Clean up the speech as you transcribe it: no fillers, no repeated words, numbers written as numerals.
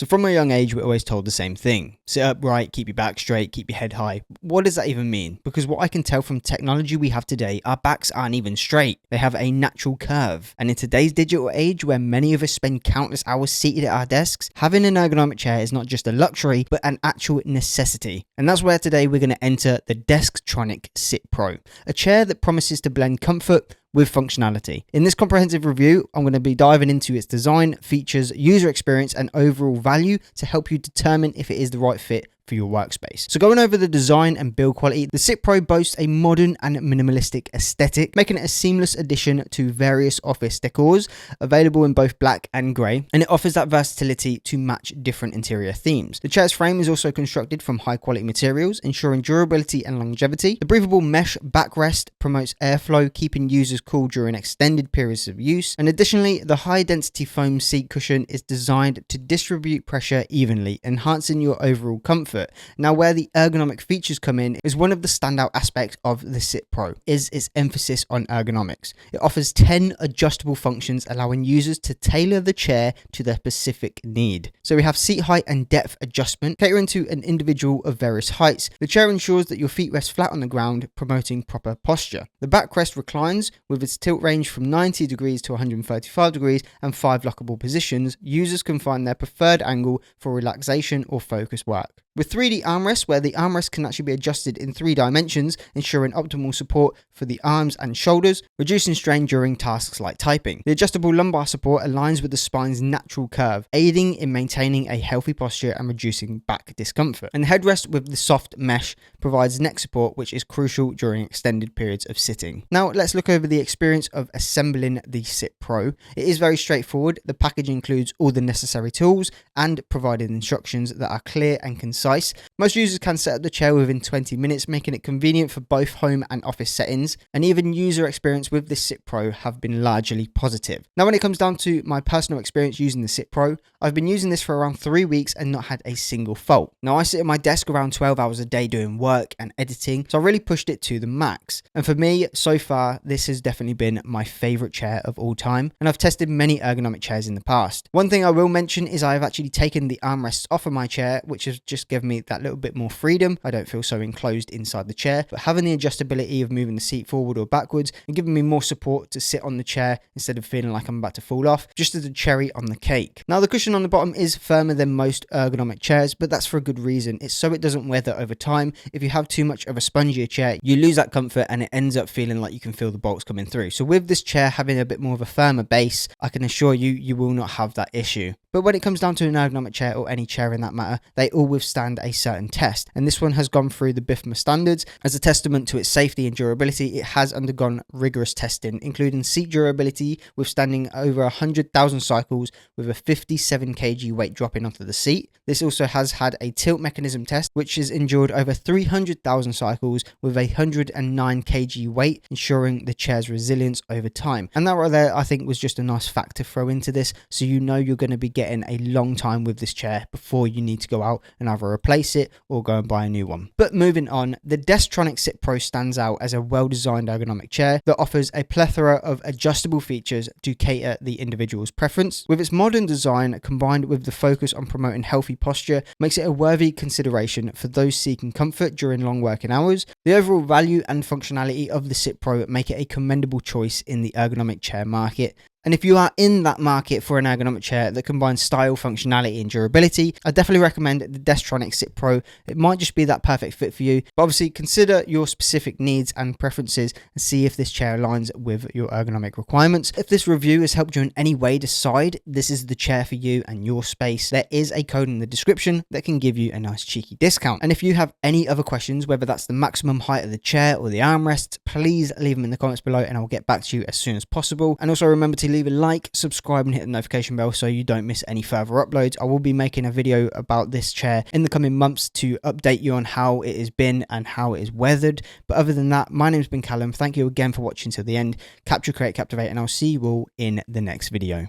So from a young age, we're always told the same thing. Sit upright, keep your back straight, keep your head high. What does that even mean? Because what I can tell from technology we have today, our backs aren't even straight. They have a natural curve. And in today's digital age, where many of us spend countless hours seated at our desks, having an ergonomic chair is not just a luxury, but an actual necessity. And that's where today we're going to enter the Desktronic Sit Pro, a chair that promises to blend comfort with functionality. In this comprehensive review, I'm going to be diving into its design, features, user experience, and overall value to help you determine if it is the right fit for your workspace. So going over the design and build quality, the Sit Pro boasts a modern and minimalistic aesthetic, making it a seamless addition to various office decors, available in both black and grey, and it offers that versatility to match different interior themes. The chair's frame is also constructed from high quality materials, ensuring durability and longevity. The breathable mesh backrest promotes airflow, keeping users cool during extended periods of use, and additionally, the high density foam seat cushion is designed to distribute pressure evenly, enhancing your overall comfort. Now, where the ergonomic features come in is one of the standout aspects of the Sit Pro is its emphasis on ergonomics. It offers 10 adjustable functions, allowing users to tailor the chair to their specific need. So we have seat height and depth adjustment, catering to an individual of various heights. The chair ensures that your feet rest flat on the ground, promoting proper posture. The backrest reclines with its tilt range from 90 degrees to 135 degrees and 5 lockable positions. Users can find their preferred angle for relaxation or focus work. With 3D armrests, where the armrest can actually be adjusted in 3 dimensions, ensuring optimal support for the arms and shoulders, reducing strain during tasks like typing. The adjustable lumbar support aligns with the spine's natural curve, aiding in maintaining a healthy posture and reducing back discomfort. And the headrest with the soft mesh provides neck support, which is crucial during extended periods of sitting. Now let's look over the experience of assembling the Sit Pro. It is very straightforward. The package includes all the necessary tools and provided instructions that are clear and concise. Most users can set up the chair within 20 minutes, making it convenient for both home and office settings, and even user experience with this Sit Pro have been largely positive. Now, when it comes down to my personal experience using the Sit Pro, I've been using this for around 3 weeks and not had a single fault. Now, I sit at my desk around 12 hours a day doing work and editing, so I really pushed it to the max. And for me, so far, this has definitely been my favorite chair of all time, and I've tested many ergonomic chairs in the past. One thing I will mention is I've actually taken the armrests off of my chair, which has just given me that little bit more freedom. I don't feel so enclosed inside the chair, but having the adjustability of moving the seat forward or backwards and giving me more support to sit on the chair instead of feeling like I'm about to fall off, just as a cherry on the cake. Now, the cushion on the bottom is firmer than most ergonomic chairs, but that's for a good reason. It's so it doesn't weather over time. If you have too much of a spongier chair, you lose that comfort and it ends up feeling like you can feel the bolts coming through. So with this chair having a bit more of a firmer base, I can assure you, you will not have that issue. But when it comes down to an ergonomic chair, or any chair in that matter, they all withstand a certain test. And this one has gone through the BIFMA standards. As a testament to its safety and durability, it has undergone rigorous testing, including seat durability, withstanding over 100,000 cycles with a 57 kg weight dropping onto the seat. This also has had a tilt mechanism test, which has endured over 300,000 cycles with a 109 kg weight, ensuring the chair's resilience over time. And that right there, I think, was just a nice fact to throw into this, so you know you're going to be getting a long time with this chair before you need to go out and either replace it or go and buy a new one. But moving on, the Desktronic Sit Pro stands out as a well-designed ergonomic chair that offers a plethora of adjustable features to cater the individual's preference. With its modern design combined with the focus on promoting healthy posture, makes it a worthy consideration for those seeking comfort during long working hours. The overall value and functionality of the Sit Pro make it a commendable choice in the ergonomic chair market. And if you are in that market for an ergonomic chair that combines style, functionality and durability, I definitely recommend the Desktronic Sit Pro. It might just be that perfect fit for you, but obviously consider your specific needs and preferences and see if this chair aligns with your ergonomic requirements. If this review has helped you in any way decide this is the chair for you and your space, there is a code in the description that can give you a nice cheeky discount. And if you have any other questions, whether that's the maximum height of the chair or the armrests, please leave them in the comments below and I'll get back to you as soon as possible. And also remember to leave a like, subscribe and hit the notification bell so you don't miss any further uploads. I will be making a video about this chair in the coming months to update you on how it has been and how it is weathered. But other than that, my name's been Callum. Thank you again for watching till the end. Capture, create, captivate, and I'll see you all in the next video.